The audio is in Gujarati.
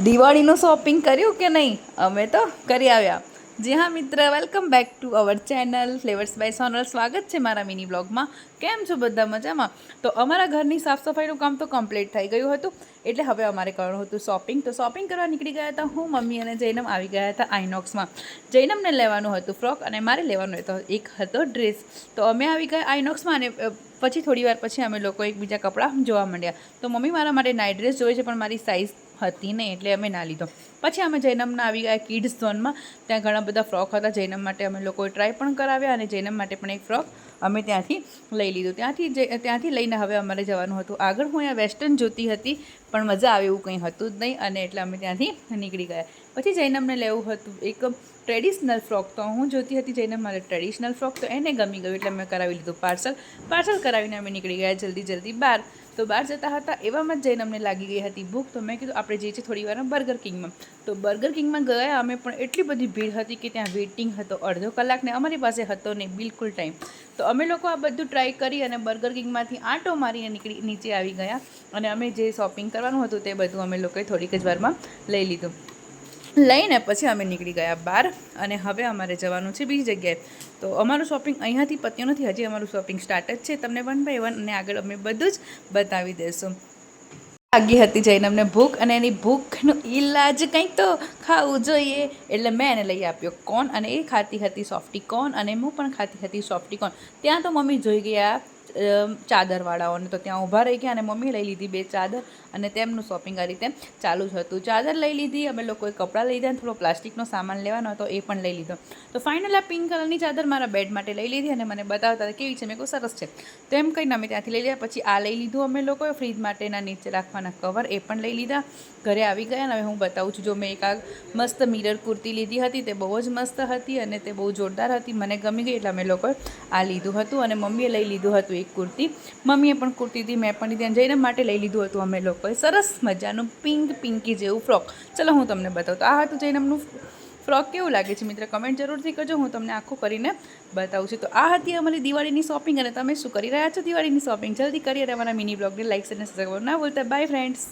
દિવાળીનું શોપિંગ કર્યું કે નહીં? અમે તો કરી આવ્યા. જી હા મિત્ર, welcome back to our channel flavours by Sonal. સ્વાગત છે મારા મિની બ્લોગમાં. કેમ છો બધા? મજામાં? તો અમારા ઘરની સાફ સફાઈનું કામ તો કમ્પ્લીટ થઈ ગયું હતું, એટલે હવે અમારે કરવાનું હતું શોપિંગ. તો શોપિંગ કરવા નીકળી ગયા હતા હું, મમ્મી અને જૈનમ આવી ગયા હતા આઈનોક્સમાં. જૈનમને લેવાનું હતું ફ્રોક અને મારે લેવાનું હતો એક હતો ડ્રેસ. તો અમે આવી ગયા આઈનોક્સમાં અને પછી થોડી વાર પછી અમે લોકો એકબીજા કપડાં જોવા માંડ્યા. તો મમ્મી મારા માટે નાઇટ ડ્રેસ જોઈએ છે, પણ મારી સાઇઝ હતી નહીં, એટલે અમે ના લીધો. પછી અમે જૈનમના આવી ગયા કિડ્સ ઝોનમાં. ત્યાં ઘણા બધા ફ્રોક હતા. જૈનમ માટે અમે લોકોએ ટ્રાય પણ કરાવ્યા અને જૈનમ માટે પણ એક ફ્રોક અમે ત્યાંથી લઈ લીધું. ત્યાંથી લઈને હવે અમારે જવાનું હતું આગળ. હું અહીંયા વેસ્ટર્ન જોતી હતી, પણ મજા આવે એવું કંઈ હતું જ નહીં, અને એટલે અમે ત્યાંથી નીકળી ગયા. પછી જૈનમને લેવું હતું એક ટ્રેડિશનલ ફ્રોક. તો હું જોતી હતી જૈનમ મારે ટ્રેડિશનલ ફ્રોક, તો એને ગમી ગયું એટલે મેં કરાવી લીધું પાર્સલ કરાવીને અમે નીકળી ગયા જલ્દી બહાર. તો બહાર જતા હતા એવામાં જ જૈનમને લાગી ગઈ હતી ભૂખ. તો મેં કીધું આપણે જઈએ છીએ થોડી વારમાં બર્ગર કિંગમાં. તો બર્ગર કિંગમાં ગયા અમે, પણ એટલી બધી ભીડ હતી કે ત્યાં વેઇટિંગ હતો અડધો કલાક ને અમારી પાસે હતો નહીં બિલકુલ ટાઈમ. તો અમે લોકો આ બધું ટ્રાય કરી અને બર્ગર કિંગમાંથી આંટો મારીને નીચે આવી ગયા. અને અમે જે શોપિંગ કરવાનું હતું તે બધું અમે લોકોએ થોડીક જ વારમાં લઈ લીધું. લઈને પછી અમે નીકળી ગયા બહાર, અને હવે અમારે જવાનું છે બીજી જગ્યાએ. તો અમારું શોપિંગ અહીંયાથી પત્યું નથી, હજી અમારું શોપિંગ સ્ટાર્ટ જ છે. તમને 1 બાય 1 અને આગળ અમે બધું જ બતાવી દઈશું. લાગી હતી જૈનમને ભૂખ, અને એની ભૂખનું ઈલાજ કંઈક તો ખાવું જોઈએ, એટલે મેં એને લઈ આપ્યો કોર્ન, અને એ ખાતી હતી સોફ્ટી કોર્ન, અને હું પણ ખાતી હતી સોફ્ટી કોર્ન. ત્યાં તો મમ્મી જોઈ ગયા ચાદરવાળાઓને, તો ત્યાં ઊભા રહી ગયા અને મમ્મીએ લઈ લીધી 2 ચાદર, અને તેમનું શોપિંગ આ રીતે ચાલુ જ હતું. ચાદર લઈ લીધી, અમે લોકોએ કપડાં લઈ લીધા, થોડો પ્લાસ્ટિકનો સામાન લેવાનો હતો એ પણ લઈ લીધો. તો ફાઇનલ આ પિંક કલરની ચાદર મારા બેડ માટે લઈ લીધી, અને મને બતાવતા કેવી છે, મેં કહું સરસ છે. તો એમ કહીને અમે ત્યાંથી લઈ લીધા. પછી આ લઈ લીધું અમે લોકોએ ફ્રીજ માટેના નીચે રાખવાના કવર, એ પણ લઈ લીધા. ઘરે આવી ગયા, અને હવે હું બતાવું છું. જો મેં એક આ મસ્ત મિરર કુર્તી લીધી હતી, તે બહુ જ મસ્ત હતી અને તે બહુ જોરદાર હતી, મને ગમી ગઈ, એટલે અમે લોકોએ આ લીધું હતું. અને મમ્મીએ લઈ લીધું હતું એક કુર્તી, મમ્મીએ પણ કુર્તી હતી, મેં પણ લીધી, અને જૈનમ માટે લઈ લીધું હતું અમે લોકોએ સરસ મજાનું પિંકી જેવું ફ્રોક. ચલો હું તમને બતાવું. તો આ હતું જૈનમનું ફ્રોક. કેવું લાગે છે મિત્ર? કમેન્ટ જરૂરથી કરજો, હું તમને આખું કરીને બતાવું છું. તો આ હતી અમારી દિવાળીની શોપિંગ, અને તમે શું કરી રહ્યા છો દિવાળીની શોપિંગ? જલ્દી કરી અને અમારા મિની બ્લોગને લાઈક અને સબસ્ક્રાઈબ ના ભૂલતા. By friends.